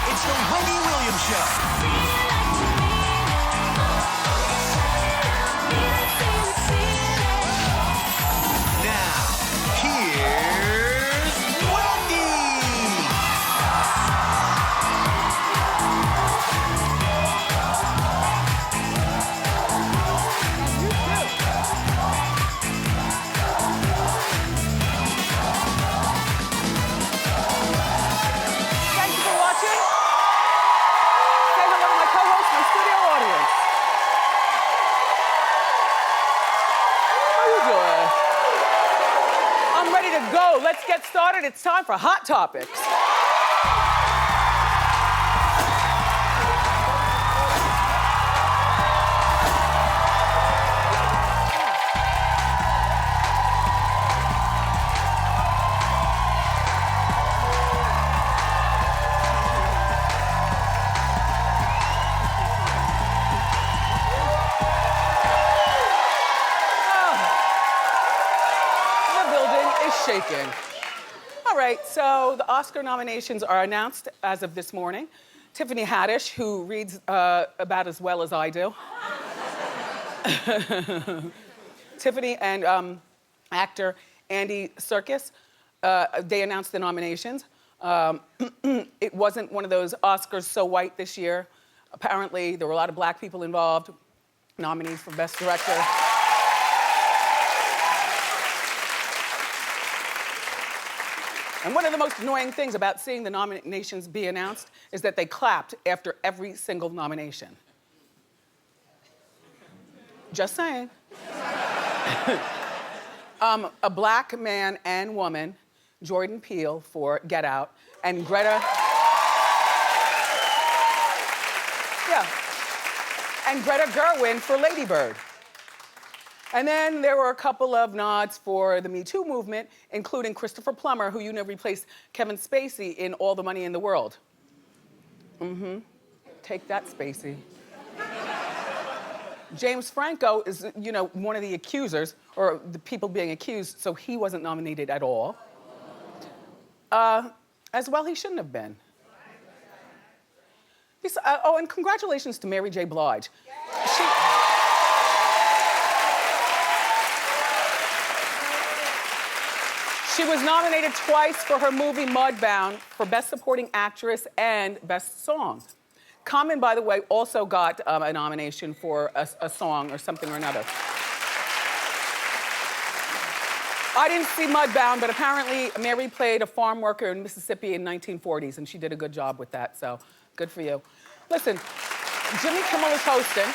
It's the Wendy Williams Show. Now, here's Wendy. Thank you for watching. Say hello to my co-host, my studio audience. How you doing? I'm ready to go. Let's get started. It's time for Hot Topics. The building is shaking. All right, so the Oscar nominations are announced as of this morning. Tiffany Haddish, who reads about as well as I do. Tiffany and actor Andy Serkis, they announced the nominations. It wasn't one of those Oscars so white this year. Apparently, there were a lot of black people involved, nominees for Best Director. And one of the most annoying things about seeing the nominations be announced is that they clapped after every single nomination. Just saying. A black man and woman, Jordan Peele for Get Out, and Greta... Yeah. And Greta Gerwig for Lady Bird. And then there were a couple of nods for the Me Too movement, including Christopher Plummer, who replaced Kevin Spacey in All the Money in the World. Take that, Spacey. James Franco is, one of the accusers, or the people being accused, so he wasn't nominated at all. As well, he shouldn't have been. Oh, and congratulations to Mary J. Blige. She was nominated twice for her movie Mudbound for Best Supporting Actress and Best Song. Common, by the way, also got a nomination for a song or something or another. I didn't see Mudbound, but apparently Mary played a farm worker in Mississippi in 1940s, and she did a good job with that, so good for you. Listen, Jimmy Kimmel is hosting.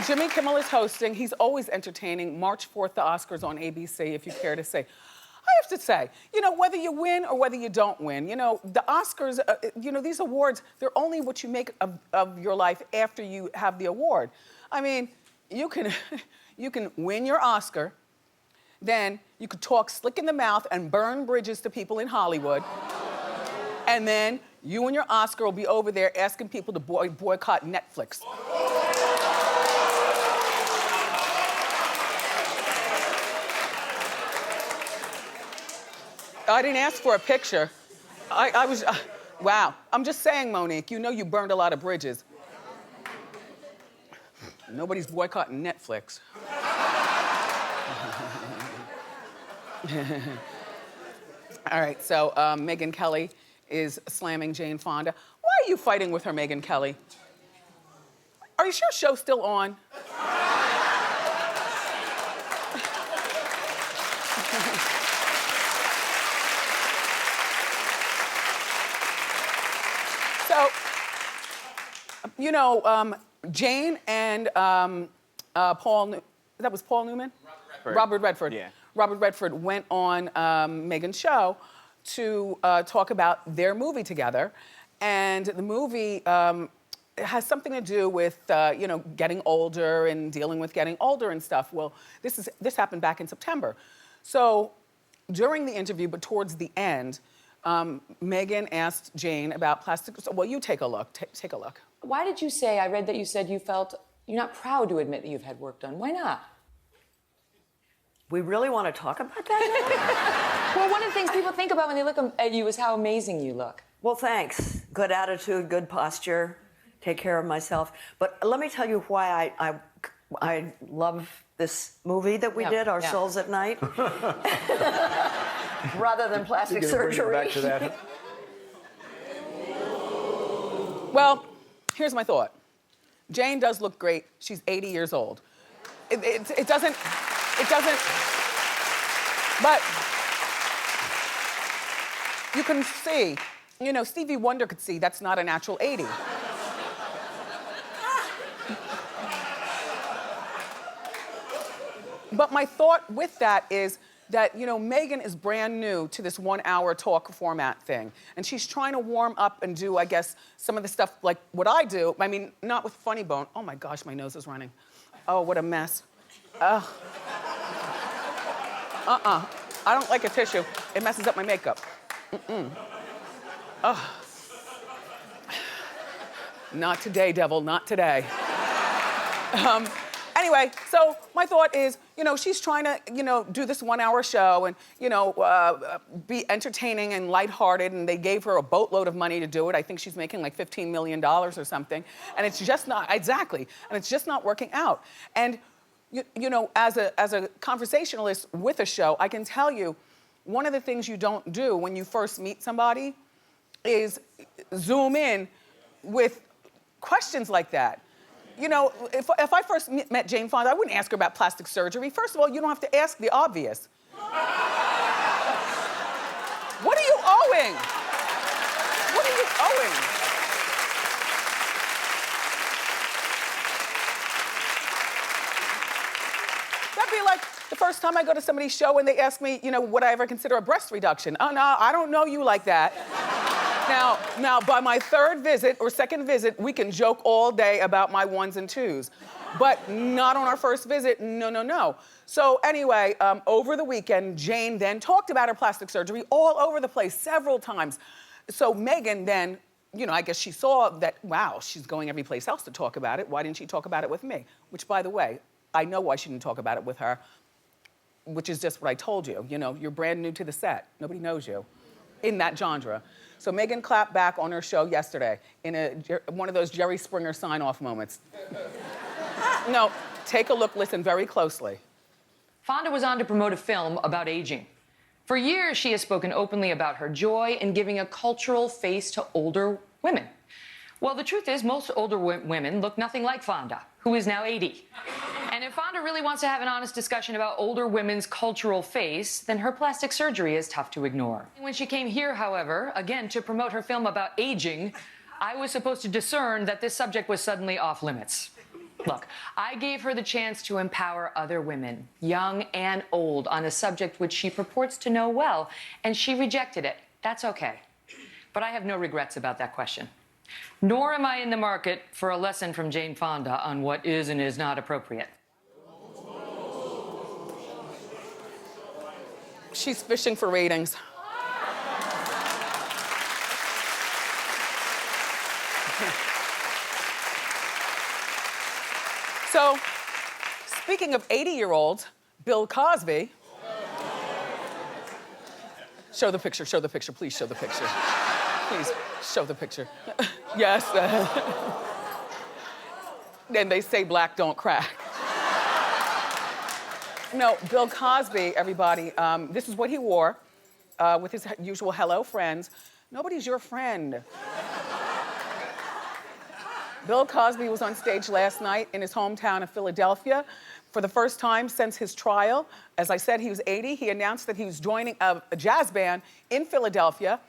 Jimmy Kimmel is hosting. He's always entertaining. March 4th, the Oscars on ABC, if you care to say. I have to say, whether you win or whether you don't win, the Oscars, these awards, they're only what you make of your life after you have the award. I mean, you can win your Oscar, then you could talk slick in the mouth and burn bridges to people in Hollywood, and then you and your Oscar will be over there asking people to boycott Netflix. I didn't ask for a picture. I was, wow. I'm just saying, Monique, you burned a lot of bridges. Nobody's boycotting Netflix. All right, so Megyn Kelly is slamming Jane Fonda. Why are you fighting with her, Megyn Kelly? Are you sure show's still on? So, Jane and Paul, that was Paul Newman? Robert Redford. Yeah. Robert Redford went on Megyn's show to talk about their movie together. And the movie has something to do with, getting older and dealing with getting older and stuff. Well, this happened back in September. So during the interview, but towards the end, Megyn asked Jane about plastic. Well, you take a look. Take a look. Why did you say, I read that you said you felt you're not proud to admit that you've had work done. Why not? We really want to talk about that now? Well, one of the things people think about when they look at you is how amazing you look. Well, thanks. Good attitude, good posture, take care of myself. But let me tell you why I love this movie that we did, Our Souls at Night, rather than plastic surgery. Back to that. Well, here's my thought. Jane does look great. She's 80 years old. It doesn't, but you can see, you know, Stevie Wonder could see that's not a natural 80. But my thought with that is that, you know, Megyn is brand new to this 1 hour talk format thing. And she's trying to warm up and do, I guess, some of the stuff like what I do. I mean, not with Funny Bone. Oh my gosh, my nose is running. Oh, what a mess. I don't like a tissue. It messes up my makeup. Not today, devil, not today. Anyway, so my thought is, you know, she's trying to, you know, do this 1 hour show and, you know, be entertaining and lighthearted, and they gave her a boatload of money to do it. I think she's making like $15 million or something. And it's just not, exactly, and it's just not working out. And, you know, as a conversationalist with a show, I can tell you, one of the things you don't do when you first meet somebody is zoom in with questions like that. You know, if I first met Jane Fonda, I wouldn't ask her about plastic surgery. First of all, you don't have to ask the obvious. What are you owing? What are you owing? That'd be like the first time I go to somebody's show and they ask me, you know, would I ever consider a breast reduction? Oh, no, I don't know you like that. Now, by my third visit or second visit, we can joke all day about my ones and twos. But not on our first visit, no. So anyway, over the weekend, Jane then talked about her plastic surgery all over the place several times. So Megyn then, you know, I guess she saw that, wow, she's going every place else to talk about it. Why didn't she talk about it with me? Which, by the way, I know why she didn't talk about it with her, which is just what I told you. You know, you're brand new to the set. Nobody knows you in that genre. So Megyn clapped back on her show yesterday in one of those Jerry Springer sign-off moments. No, take a look, listen very closely. Fonda was on to promote a film about aging. For years, she has spoken openly about her joy in giving a cultural face to older women. Well, the truth is, most older women look nothing like Fonda, who is now 80. And if Fonda really wants to have an honest discussion about older women's cultural face, then her plastic surgery is tough to ignore. When she came here, however, again to promote her film about aging, I was supposed to discern that this subject was suddenly off limits. Look, I gave her the chance to empower other women, young and old, on a subject which she purports to know well, and she rejected it. That's okay. But I have no regrets about that question. Nor am I in the market for a lesson from Jane Fonda on what is and is not appropriate. She's fishing for ratings. So, speaking of 80-year-olds, Bill Cosby. Show the picture, please show the picture. Please, show the picture. Yes. Then they say black don't crack. No, Bill Cosby, everybody, this is what he wore with his usual hello friends. Nobody's your friend. Bill Cosby was on stage last night in his hometown of Philadelphia for the first time since his trial. As I said, he was 80. He announced that he was joining a jazz band in Philadelphia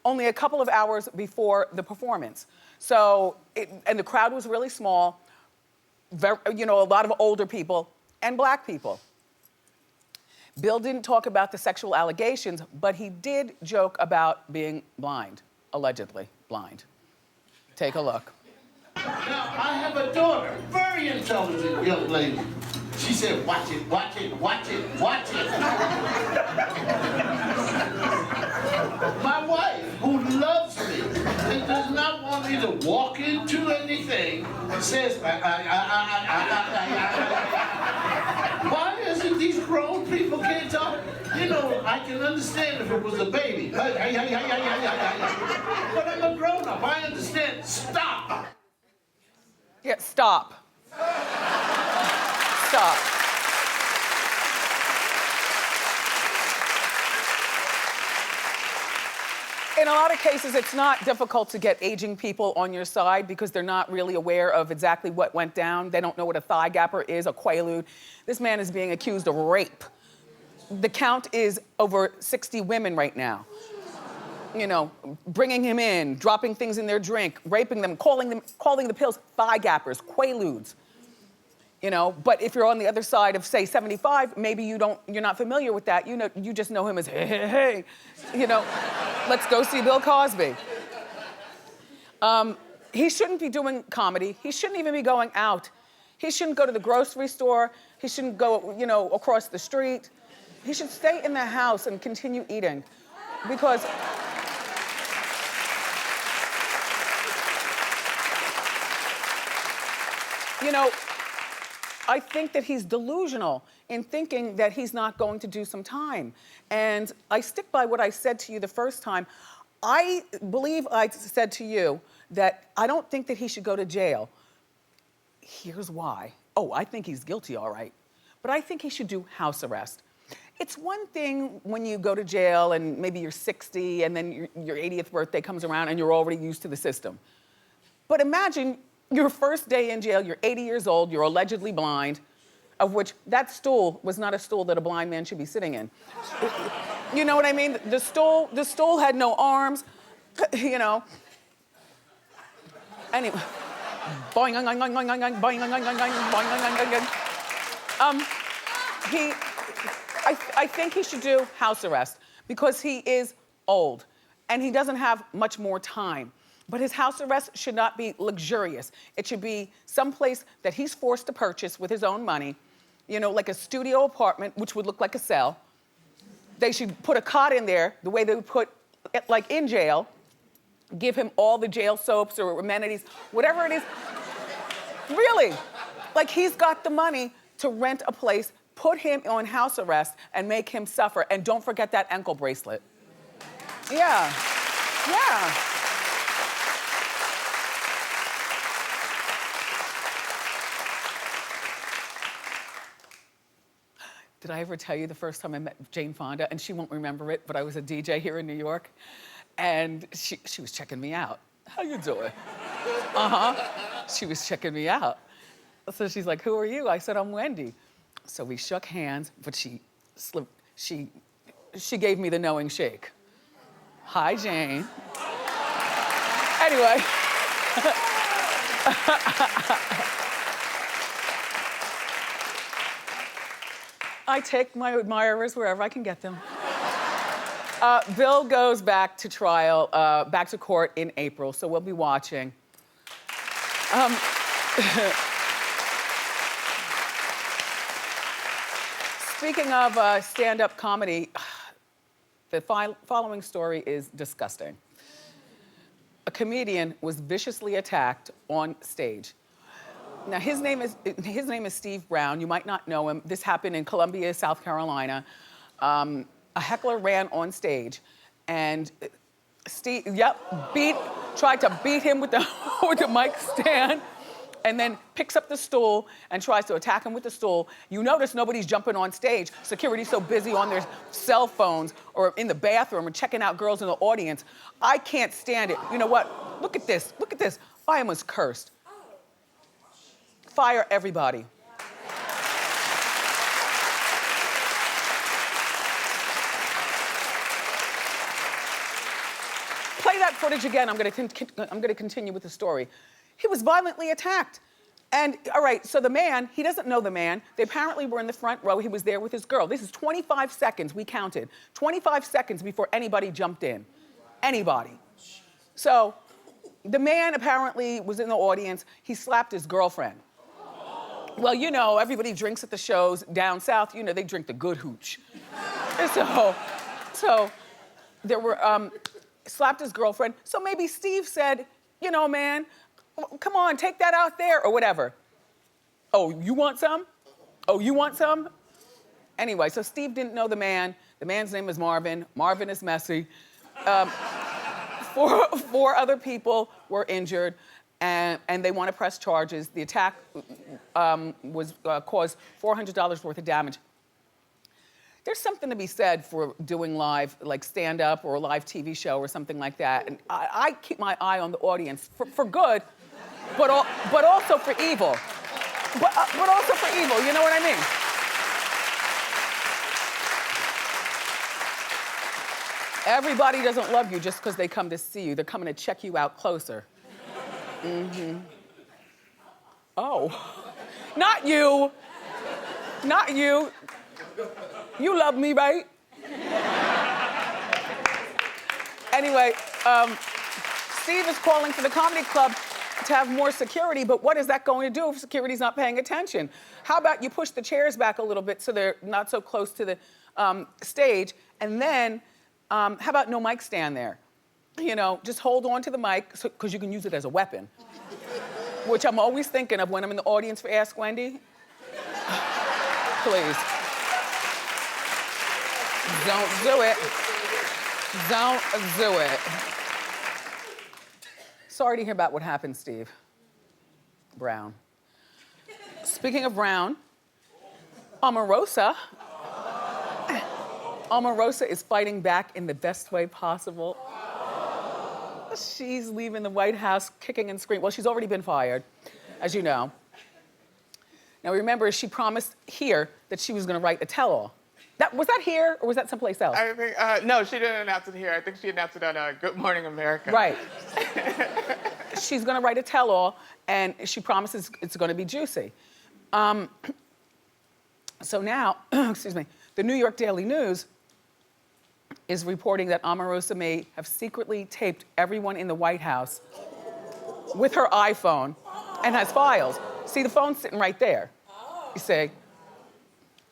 only a couple of hours before the performance. So, and the crowd was really small, you know, a lot of older people and black people. Bill didn't talk about the sexual allegations, but he did joke about being blind, allegedly blind. Take a look. Now, I have a daughter, very intelligent young lady. She said, watch it, watch it, watch it, watch it. My wife, who loves me and does not want me to walk into anything, says, why is it these grown people can't talk? You know, I can understand if it was a baby. But enough. I understand. Stop. Yeah, stop. Stop. In a lot of cases, it's not difficult to get aging people on your side because they're not really aware of exactly what went down. They don't know what a thigh gapper is, a quaalude. This man is being accused of rape. The count is over 60 women right now. You know, bringing him in, dropping things in their drink, raping them, calling the pills thigh gappers, quaaludes. You know, but if you're on the other side of, say, 75, maybe you're not familiar with that. You know, you just know him as hey, hey, hey. You know, let's go see Bill Cosby. He shouldn't be doing comedy. He shouldn't even be going out. He shouldn't go to the grocery store. He shouldn't go, you know, across the street. He should stay in the house and continue eating because you know, I think that he's delusional in thinking that he's not going to do some time. And I stick by what I said to you the first time. I believe I said to you that I don't think that he should go to jail. Here's why. Oh, I think he's guilty, all right. But I think he should do house arrest. It's one thing when you go to jail and maybe you're 60 and then your 80th birthday comes around and you're already used to the system. But imagine your first day in jail, you're 80 years old, you're allegedly blind, of which that stool was not a stool that a blind man should be sitting in. You know what I mean? The stool had no arms, you know. Anyway. Boing, boing, boing, boing, boing, boing, boing, boing, boing. I think he should do house arrest because he is old and he doesn't have much more time. But his house arrest should not be luxurious. It should be someplace that he's forced to purchase with his own money, you know, like a studio apartment, which would look like a cell. They should put a cot in there the way they would put, like in jail, give him all the jail soaps or amenities, whatever it is. Really, like he's got the money to rent a place, put him on house arrest and make him suffer. And don't forget that ankle bracelet. Yeah, yeah. Did I ever tell you the first time I met Jane Fonda? And she won't remember it, but I was a DJ here in New York. And she was checking me out. How you doing? She was checking me out. So she's like, who are you? I said, I'm Wendy. So we shook hands, but she gave me the knowing shake. Hi, Jane. Anyway. I take my admirers wherever I can get them. Bill goes back to trial, back to court in April, so we'll be watching. Speaking of stand-up comedy, the following story is disgusting. A comedian was viciously attacked on stage. Now, his name is Steve Brown. You might not know him. This happened in Columbia, South Carolina. A heckler ran on stage, and Steve, tried to beat him with the mic stand, and then picks up the stool and tries to attack him with the stool. You notice nobody's jumping on stage. Security's so busy on their cell phones or in the bathroom or checking out girls in the audience. I can't stand it. You know what? Look at this. Look at this. I almost cursed. Fire everybody. Play that footage again. I'm gonna continue with the story. He was violently attacked. And all right, so the man, he doesn't know the man. They apparently were in the front row. He was there with his girl. This is 25 seconds, we counted. 25 seconds before anybody jumped in. Anybody. So the man apparently was in the audience. He slapped his girlfriend. Well, you know, everybody drinks at the shows down south. You know, they drink the good hooch. So there were, slapped his girlfriend. So maybe Steve said, you know, man, come on, take that out there or whatever. Oh, you want some? Oh, you want some? Anyway, so Steve didn't know the man. The man's name is Marvin. Marvin is messy. Four other people were injured, and they want to press charges. The attack caused $400 worth of damage. There's something to be said for doing live, like stand-up or a live TV show or something like that. And I keep my eye on the audience for good, but also for evil. But also for evil, you know what I mean? Everybody doesn't love you just because they come to see you. They're coming to check you out closer. Mm-hmm. Oh, not you. Not you. You love me, right? Anyway, Steve is calling for the comedy club to have more security, but what is that going to do if security's not paying attention? How about you push the chairs back a little bit so they're not so close to the stage, and then how about no mic stand there? You know, just hold on to the mic because you can use it as a weapon, which I'm always thinking of when I'm in the audience for Ask Wendy. Please. Don't do it. Don't do it. Sorry to hear about what happened, Steve. Brown. Speaking of Brown, Omarosa is fighting back in the best way possible. She's leaving the White House kicking and screaming. Well, she's already been fired, as you know. Now remember, she promised here that she was gonna write a tell-all. Was that here, or was that someplace else? I think, no, she didn't announce it here. I think she announced it on Good Morning America. Right. She's gonna write a tell-all, and she promises it's gonna be juicy. So now, excuse me, the New York Daily News is reporting that Omarosa may have secretly taped everyone in the White House with her iPhone and has files. See, the phone's sitting right there. You see?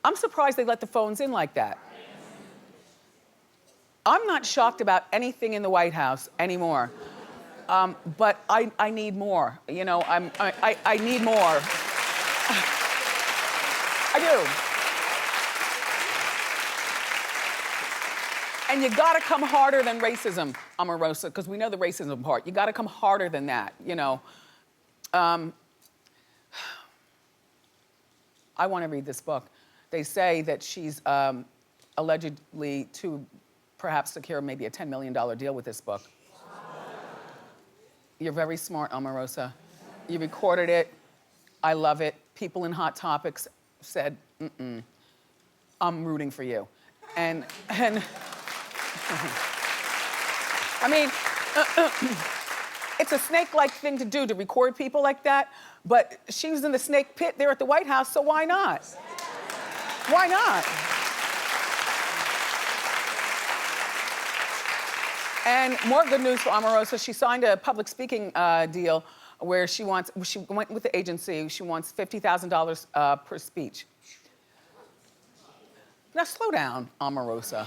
I'm surprised they let the phones in like that. I'm not shocked about anything in the White House anymore. But I need more. You know, I need more. I do. And you gotta come harder than racism, Omarosa, because we know the racism part. You gotta come harder than that, you know. I wanna read this book. They say that she's allegedly to perhaps secure maybe a $10 million deal with this book. You're very smart, Omarosa. You recorded it. I love it. People in Hot Topics said, I'm rooting for you. And I mean, it's a snake-like thing to do, to record people like that, but she was in the snake pit there at the White House, so why not? Why not? And more good news for Omarosa. She signed a public speaking deal where she went with the agency, she wants $50,000 per speech. Now slow down, Omarosa.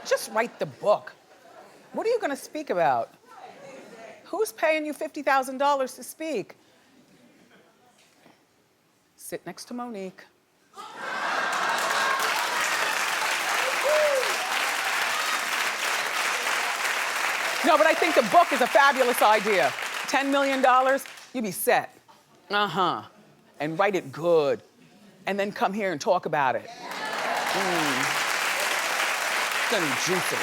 Just write the book. What are you gonna speak about? Who's paying you $50,000 to speak? Sit next to Monique. No, but I think the book is a fabulous idea. $10 million, you be set. And write it good. And then come here and talk about it. It's gonna be juicy.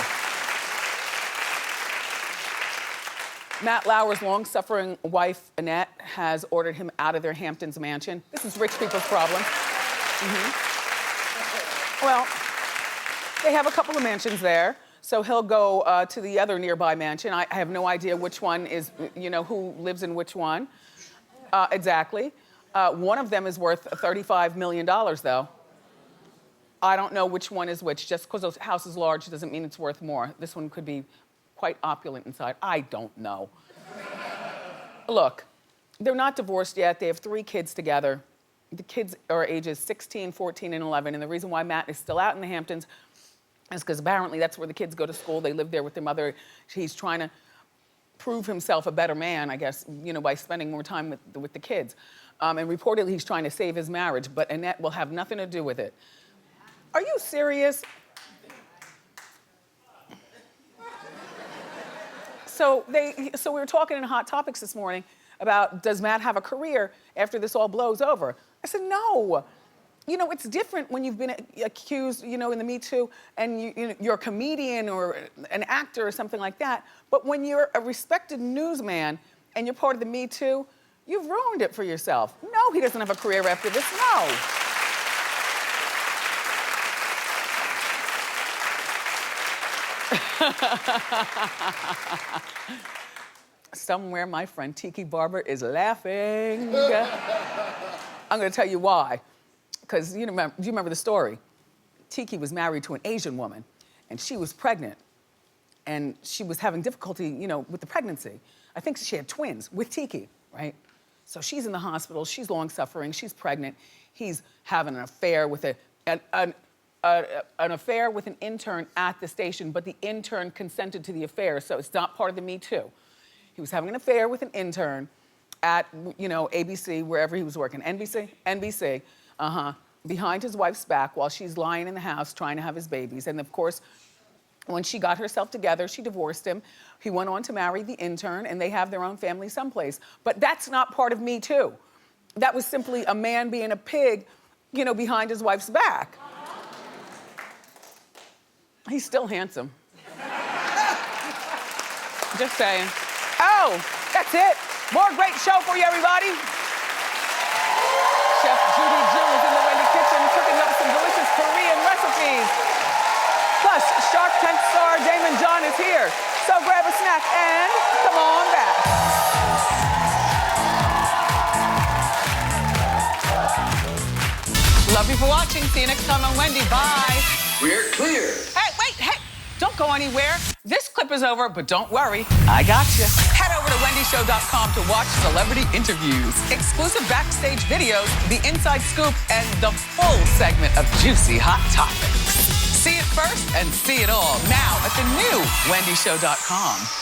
Matt Lauer's long-suffering wife, Annette, has ordered him out of their Hamptons mansion. This is rich people's problem. Well, they have a couple of mansions there, so he'll go to the other nearby mansion. I have no idea which one is, you know, who lives in which one. Exactly. One of them is worth $35 million, though. I don't know which one is which. Just because the house is large doesn't mean it's worth more. This one could be quite opulent inside. I don't know. Look, they're not divorced yet. They have 3 kids together. The kids are ages 16, 14, and 11. And the reason why Matt is still out in the Hamptons is because apparently that's where the kids go to school. They live there with their mother. He's trying to prove himself a better man, I guess, you know, by spending more time with the kids. And reportedly, he's trying to save his marriage, but Annette will have nothing to do with it. Are you serious? So we were talking in Hot Topics this morning about, does Matt have a career after this all blows over? I said, no. You know, it's different when you've been accused, you know, in the Me Too, and you're a comedian or an actor or something like that. But when you're a respected newsman and you're part of the Me Too, you've ruined it for yourself. No, he doesn't have a career after this, no. Somewhere my friend Tiki Barber is laughing. I'm gonna tell you why. Because do you remember the story? Tiki was married to an Asian woman, and she was pregnant. And she was having difficulty, you know, with the pregnancy. I think she had twins with Tiki, right? So she's in the hospital, she's long suffering, she's pregnant. He's having an affair with an affair with an intern at the station, but the intern consented to the affair, so it's not part of the Me Too. He was having an affair with an intern at, you know, ABC, wherever he was working. NBC, behind his wife's back while she's lying in the house trying to have his babies. And of course, when she got herself together, she divorced him. He went on to marry the intern, and they have their own family someplace. But that's not part of Me Too. That was simply a man being a pig, you know, behind his wife's back. He's still handsome. Just saying. Oh, that's it. More great show for you, everybody. Chef Judy Jill is in the Wendy kitchen cooking up some delicious Korean recipes. Plus, Shark Tank star Damon John is here. So grab a snack and come on back. Love you for watching. See you next time on Wendy. Bye. We're clear. Hey, don't go anywhere. This clip is over, but don't worry, I got you. Head over to wendyshow.com to watch celebrity interviews, exclusive backstage videos, the inside scoop, and the full segment of juicy hot topics. See it first and see it all now at the new wendyshow.com.